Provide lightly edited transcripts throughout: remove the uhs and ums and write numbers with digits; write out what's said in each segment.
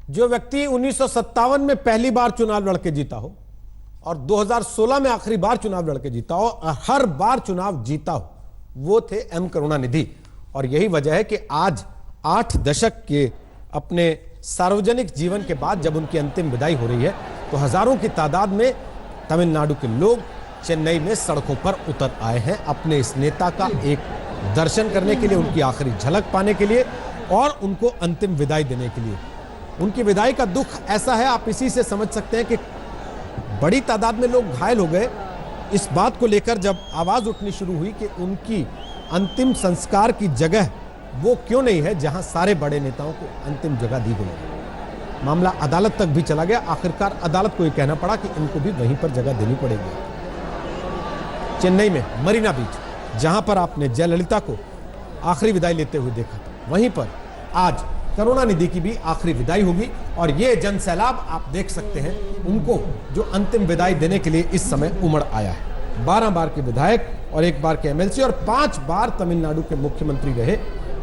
जो व्यक्ति 1957 में पहली बार चुनाव लड़के जीता हो और 2016 में आखिरी बार चुनाव लड़के जीता हो और हर बार चुनाव जीता हो, वो थे एम करुणानिधि। और यही वजह है कि आज 8 दशक के अपने सार्वजनिक जीवन के बाद जब उनकी अंतिम विदाई हो रही है तो हजारों की तादाद में तमिलनाडु के लोग चेन्नई में सड़कों पर उतर आए हैं अपने इस नेता का एक दर्शन करने के लिए, उनकी आखिरी झलक पाने के लिए और उनको अंतिम विदाई देने के लिए। उनकी विदाई का दुख ऐसा है, आप इसी से समझ सकते हैं कि बड़ी तादाद में लोग घायल हो गए इस बात को लेकर जब आवाज उठनी शुरू हुई कि उनकी अंतिम संस्कार की जगह वो क्यों नहीं है जहां सारे बड़े नेताओं को अंतिम जगह दी गई। मामला अदालत तक भी चला गया, आखिरकार अदालत को यह कहना पड़ा कि इनको भी वहीं पर जगह देनी पड़ेगी। चेन्नई में मरीना बीच, जहां पर आपने जयललिता को आखिरी विदाई लेते हुए देखा था, वहीं पर आज करुणानिधि की भी आखिरी विदाई होगी और ये जनसैलाब आप देख सकते हैं उनको जो अंतिम विदाई देने के लिए इस समय उमड़ आया है। 12 बार के विधायक और 1 बार के एमएलसी और 5 बार तमिलनाडु के मुख्यमंत्री रहे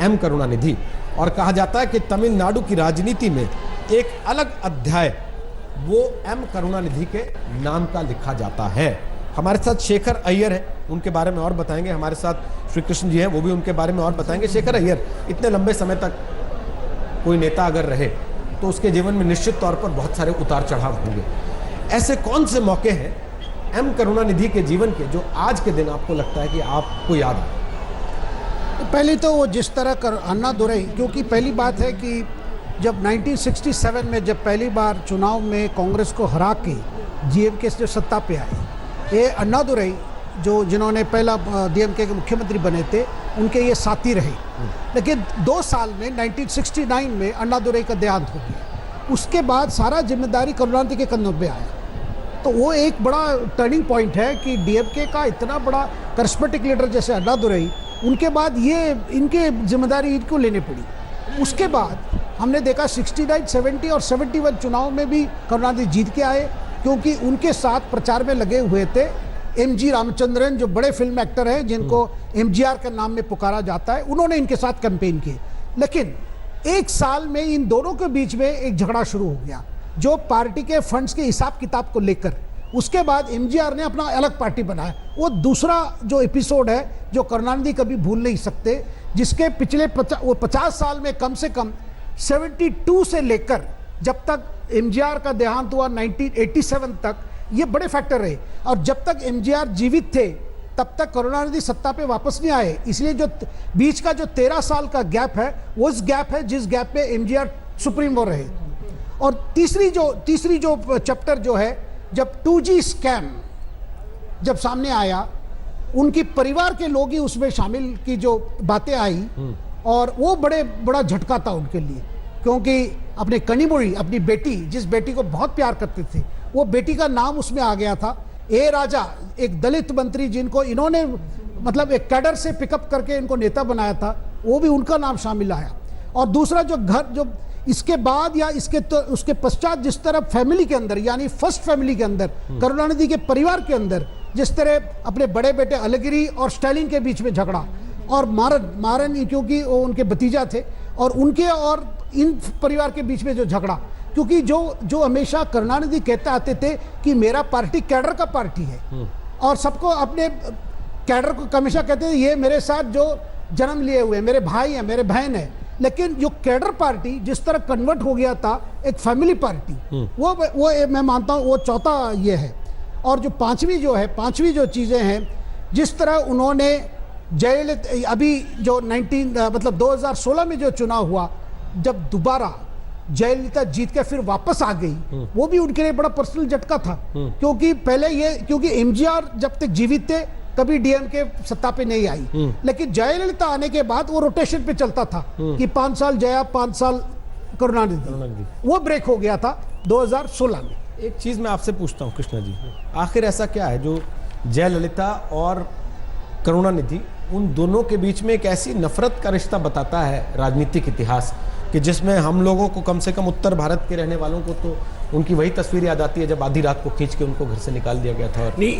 एम करुणानिधि। और कहा जाता है कि तमिलनाडु की राजनीति में एक अलग अध्याय वो एम करुणानिधि के नाम का लिखा जाता है। हमारे साथ शेखर अय्यर है, उनके बारे में और बताएंगे। हमारे साथ श्री कृष्ण जी हैं, वो भी उनके बारे में और बताएंगे। शेखर अय्यर, इतने लंबे समय तक कोई नेता अगर रहे तो उसके जीवन में निश्चित तौर पर बहुत सारे उतार चढ़ाव होंगे। ऐसे कौन से मौके हैं एम करुणानिधि के जीवन के जो आज के दिन आपको लगता है कि आपको याद है? पहले तो वो जिस तरह कर अन्ना दुरई, क्योंकि पहली बात है कि जब 1967 में जब पहली बार चुनाव में कांग्रेस को हरा के डीएमके से सत्ता पे आए, ये अन्ना दुरई जो जिन्होंने पहला डीएमके के मुख्यमंत्री बने थे, उनके ये साथी रहे। लेकिन 2 साल में 1969 में अन्ना दुरई का देहांत हो गया। उसके बाद सारा जिम्मेदारी करुणानिधि के कंधों पे आया। तो वो एक बड़ा टर्निंग पॉइंट है कि डीएमके का इतना बड़ा करिस्मेटिक लीडर जैसे अन्ना दुरई, उनके बाद ये इनके जिम्मेदारी इनको लेनी पड़ी। उसके बाद हमने देखा 69, 70 और 71 चुनाव में भी करुणानिधि जीत के आए, क्योंकि उनके साथ प्रचार में लगे हुए थे एमजी रामचंद्रन, जो बड़े फिल्म एक्टर हैं जिनको एमजीआर के नाम में पुकारा जाता है, उन्होंने इनके साथ कैंपेन किए। लेकिन 1 साल में इन दोनों के बीच में एक झगड़ा शुरू हो गया, जो पार्टी के फंड्स के हिसाब किताब को लेकर। उसके बाद एमजीआर ने अपना अलग पार्टी बनाया। वो दूसरा जो एपिसोड है जो करुणानिधि कभी भूल नहीं सकते, जिसके पिछले 50 साल में कम से कम 72 से लेकर जब तक एमजीआर का देहांत हुआ 1987 तक, ये बड़े फैक्टर रहे। और जब तक एमजीआर जीवित थे तब तक करुणानिधि सत्ता पे वापस नहीं आए। इसलिए जो बीच का जो 13 साल का गैप है, वो उस गैप है जिस गैप पे एमजीआर सुप्रीम वो रहे। और तीसरी जो चैप्टर जो है, जब 2G स्कैम जब सामने आया, उनकी परिवार के लोग ही उसमें शामिल की जो बातें आई, और वो बड़ा झटका था उनके लिए, क्योंकि अपने कनिमोड़ी, अपनी बेटी, जिस बेटी को बहुत प्यार करते थे, वो बेटी का नाम उसमें आ गया था। ए राजा, एक दलित मंत्री जिनको इन्होंने मतलब एक कैडर से पिकअप करके इनको नेता बनाया था, वो भी उनका नाम शामिल आया। और दूसरा जो इसके बाद या उसके पश्चात जिस तरह फैमिली के अंदर, यानी फर्स्ट फैमिली के अंदर, करुणानिधि के परिवार के अंदर जिस तरह अपने बड़े बेटे अलगिरी और स्टालिन के बीच में झगड़ा, और मारन क्योंकि वो उनके भतीजा थे, और उनके और इन परिवार के बीच में जो झगड़ा, क्योंकि जो हमेशा करुणानिधि कहते आते थे कि मेरा पार्टी कैडर का पार्टी है, और सबको अपने कैडर को हमेशा कहते थे ये मेरे साथ जो जन्म लिए हुए मेरे भाई हैं, मेरे बहन है। लेकिन जो कैडर पार्टी जिस तरह कन्वर्ट हो गया था एक फैमिली पार्टी, वो मैं मानता हूँ वो चौथा ये है। और जो पांचवी जो चीज़ें हैं, जिस तरह उन्होंने जयललिता, अभी जो 2016 में जो चुनाव हुआ, जब दोबारा जयललिता जीत के फिर वापस आ गई, वो भी उनके लिए बड़ा पर्सनल झटका था। क्योंकि एमजीआर जब तक जीवित थे कभी डीएमके सत्ता पे नहीं आई, लेकिन जयललिता आने के बाद वो रोटेशन पे चलता था कि 5 साल जया, 5 साल करुणानिधि। वो ब्रेक हो गया था 2016 में। एक चीज मैं आपसे पूछता हूँ कृष्णा जी, आखिर ऐसा क्या है जो जयललिता और करुणानिधि, उन दोनों के बीच में एक ऐसी नफरत का रिश्ता बताता है राजनीतिक इतिहास, कि जिसमें हम लोगों को, कम से कम उत्तर भारत के रहने वालों को, तो उनकी वही तस्वीर याद आती है जब आधी रात को खींच के उनको घर से निकाल दिया गया था। और नहीं,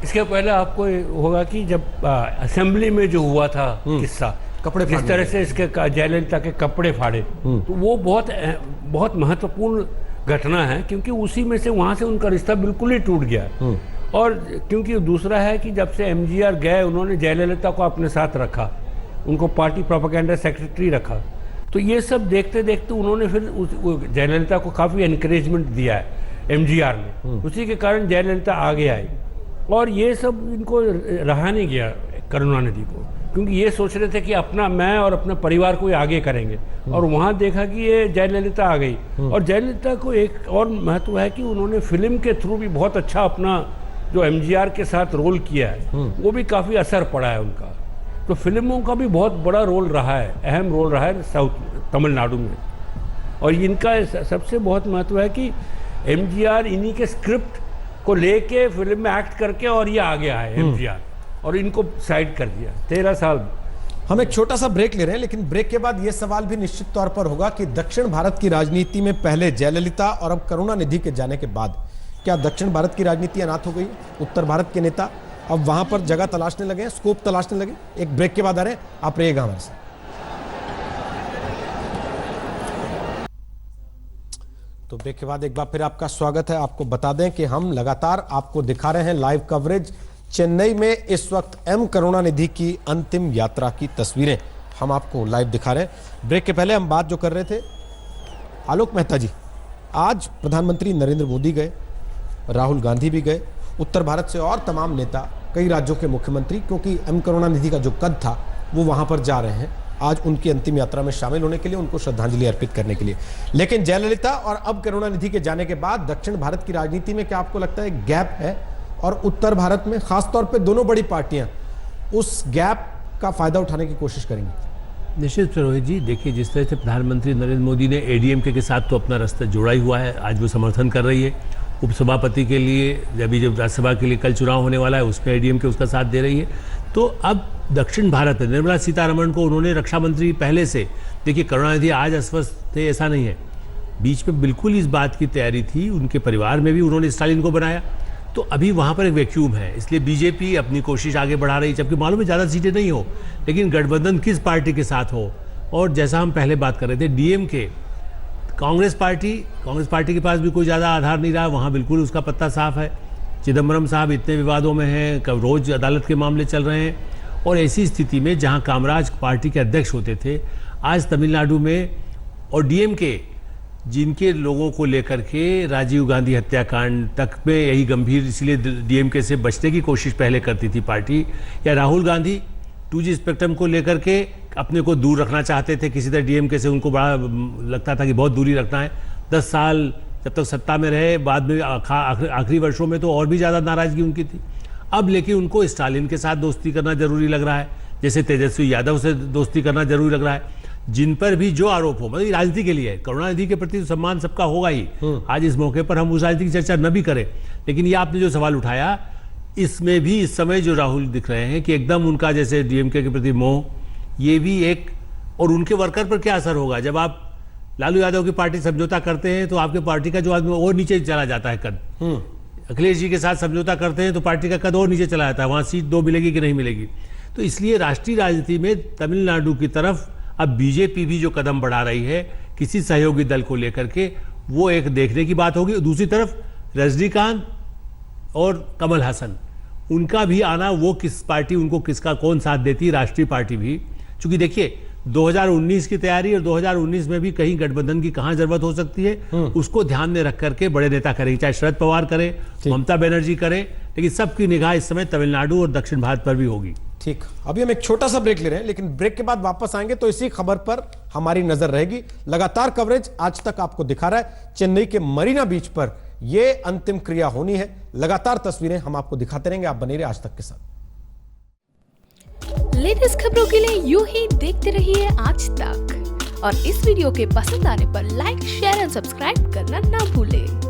इसके पहले आपको होगा कि जब असेंबली में जो हुआ था किस्सा कपड़े जिस तरह से इसके जयललिता के कपड़े फाड़े, तो वो बहुत महत्वपूर्ण घटना है, क्योंकि उसी में से वहाँ से उनका रिश्ता बिल्कुल ही टूट गया। और क्योंकि दूसरा है कि जब से एमजीआर गए, उन्होंने जयललिता को अपने साथ रखा, उनको पार्टी प्रोपेगेंडा सेक्रेटरी रखा। तो ये सब देखते देखते उन्होंने फिर जयललिता को काफ़ी एनकरेजमेंट दिया है एमजीआर ने, उसी के कारण जयललिता आगे आई। और ये सब इनको रहा नहीं गया करुणानिधि को, क्योंकि ये सोच रहे थे कि अपना मैं और अपना परिवार को आगे करेंगे, और वहाँ देखा कि ये जयललिता आ गई। और जयललिता को एक और महत्व है कि उन्होंने फिल्म के थ्रू भी बहुत अच्छा अपना जो एमजीआर के साथ रोल किया है, वो भी काफ़ी असर पड़ा है उनका। तो फिल्मों का भी बहुत बड़ा रोल रहा है, अहम रोल रहा है तमिलनाडु में। और इनका सबसे बहुत महत्व है कि एमजीआर इन्हीं के स्क्रिप्ट को लेके फिल्म में एक्ट करके और ये आगे आए एमजीआर, और इनको साइड कर दिया 13 साल। हम एक छोटा सा ब्रेक ले रहे हैं, लेकिन ब्रेक के बाद यह सवाल भी निश्चित तौर पर होगा कि दक्षिण भारत की राजनीति में पहले जयललिता और अब करुणानिधि के जाने के बाद क्या दक्षिण भारत की राजनीति अनाथ हो गई? उत्तर भारत के नेता अब वहां पर जगह तलाशने लगे, स्कोप तलाशने लगे। एक ब्रेक के बाद आ रहे हैं, आप रहिएगा हमारे साथ। तो ब्रेक के बाद एक बार फिर आपका स्वागत है। आपको बता दें कि हम लगातार आपको दिखा रहे हैं लाइव कवरेज चेन्नई में इस वक्त एम करुणानिधि की अंतिम यात्रा की तस्वीरें हम आपको लाइव दिखा रहे हैं। ब्रेक के पहले हम बात जो कर रहे थे, आलोक मेहता जी, आज प्रधानमंत्री नरेंद्र मोदी गए, राहुल गांधी भी गए, उत्तर भारत से और तमाम नेता, कई राज्यों के मुख्यमंत्री, क्योंकि एम करुणानिधि का जो कद था वो वहां पर जा रहे हैं आज उनकी अंतिम यात्रा में शामिल होने के लिए, उनको श्रद्धांजलि अर्पित करने के लिए। लेकिन जयललिता और अब करुणानिधि के जाने के बाद दक्षिण भारत की राजनीति में क्या आपको लगता है गैप है? और उत्तर भारत में खासतौर पे दोनों बड़ी पार्टियां उस गैप का फायदा उठाने की कोशिश करेंगी? निश्चित रोहित जी, देखिए जिस तरह से प्रधानमंत्री नरेंद्र मोदी ने एडीएमके के साथ तो अपना रास्ता जोड़ा ही हुआ है, आज वो समर्थन कर रही है। उपसभापति के लिए अभी जब राज्यसभा के लिए कल चुनाव होने वाला है, उसमें एडीएमके उसका साथ दे रही है। तो अब दक्षिण भारत में निर्मला सीतारमण को उन्होंने रक्षा मंत्री पहले से, देखिए करुणानिधि आज अस्वस्थ थे ऐसा नहीं है, बीच में बिल्कुल इस बात की तैयारी थी, उनके परिवार में भी उन्होंने स्टालिन को बनाया। तो अभी वहाँ पर एक वैक्यूम है, इसलिए बीजेपी अपनी कोशिश आगे बढ़ा रही है, जबकि मालूम है ज़्यादा सीटें नहीं हो, लेकिन गठबंधन किस पार्टी के साथ हो। और जैसा हम पहले बात कर रहे थे, डीएमके, कांग्रेस पार्टी के पास भी कोई ज़्यादा आधार नहीं रहा, वहाँ बिल्कुल उसका पत्ता साफ है। चिदम्बरम साहब इतने विवादों में हैं, कब रोज़ अदालत के मामले चल रहे हैं, और ऐसी स्थिति में जहाँ कामराज पार्टी के अध्यक्ष होते थे, आज तमिलनाडु में, और डीएमके जिनके लोगों को लेकर के राजीव गांधी हत्याकांड तक में यही गंभीर, इसलिए डीएमके से बचने की कोशिश पहले करती थी पार्टी, या राहुल गांधी 2G स्पेक्ट्रम को लेकर के अपने को दूर रखना चाहते थे किसी तरह डीएमके से, उनको बड़ा लगता था कि बहुत दूरी रखना है। 10 साल जब तक सत्ता में रहे, बाद में आखिरी वर्षों में तो और भी ज़्यादा नाराज़गी उनकी थी। अब लेकिन उनको स्टालिन के साथ दोस्ती करना जरूरी लग रहा है, जैसे तेजस्वी यादव से दोस्ती करना जरूरी लग रहा है, जिन पर भी जो आरोप हो, मतलब राजनीति के लिए करुणानिधि के प्रति सम्मान सबका होगा ही। आज इस मौके पर हम उस राजनीति की चर्चा न भी करें, लेकिन ये आपने जो सवाल उठाया, इसमें भी इस समय जो राहुल दिख रहे हैं कि एकदम उनका जैसे डीएमके के प्रति मोह, ये भी एक, और उनके वर्कर पर क्या असर होगा जब आप लालू यादव की पार्टी समझौता करते हैं तो आपके पार्टी का जो आदमी और नीचे चला जाता है कद। अखिलेश जी के साथ समझौता करते हैं तो पार्टी का कद और नीचे चला जाता है, वहाँ सीट 2 मिलेगी कि नहीं मिलेगी। तो इसलिए राष्ट्रीय राजनीति में तमिलनाडु की तरफ अब बीजेपी भी जो कदम बढ़ा रही है किसी सहयोगी दल को लेकर के, वो एक देखने की बात होगी। दूसरी तरफ रजनीकांत और कमल हासन, उनका भी आना, वो किस पार्टी उनको किसका कौन साथ देती, राष्ट्रीय पार्टी भी, चूंकि देखिए 2019 की तैयारी, और 2019 में भी कहीं गठबंधन की कहां जरूरत हो सकती है, उसको ध्यान में रख करके बड़े नेता करेंगे, चाहे शरद पवार करे, ममता बनर्जी करे, लेकिन सबकी निगाह इस समय तमिलनाडु और दक्षिण भारत पर भी होगी। ठीक, अभी हम एक छोटा सा ब्रेक ले रहे हैं, लेकिन ब्रेक के बाद वापस आएंगे तो इसी खबर पर हमारी नजर रहेगी। लगातार कवरेज आज तक आपको दिखा रहा है, चेन्नई के मरीना बीच पर यह अंतिम क्रिया होनी है। लगातार तस्वीरें हम आपको दिखाते रहेंगे, आप बने रहिए आज तक के साथ। लेटेस्ट खबरों के लिए यूं ही देखते रहिए आज तक, और इस वीडियो के पसंद आने पर लाइक, शेयर एंड सब्सक्राइब करना ना भूलें।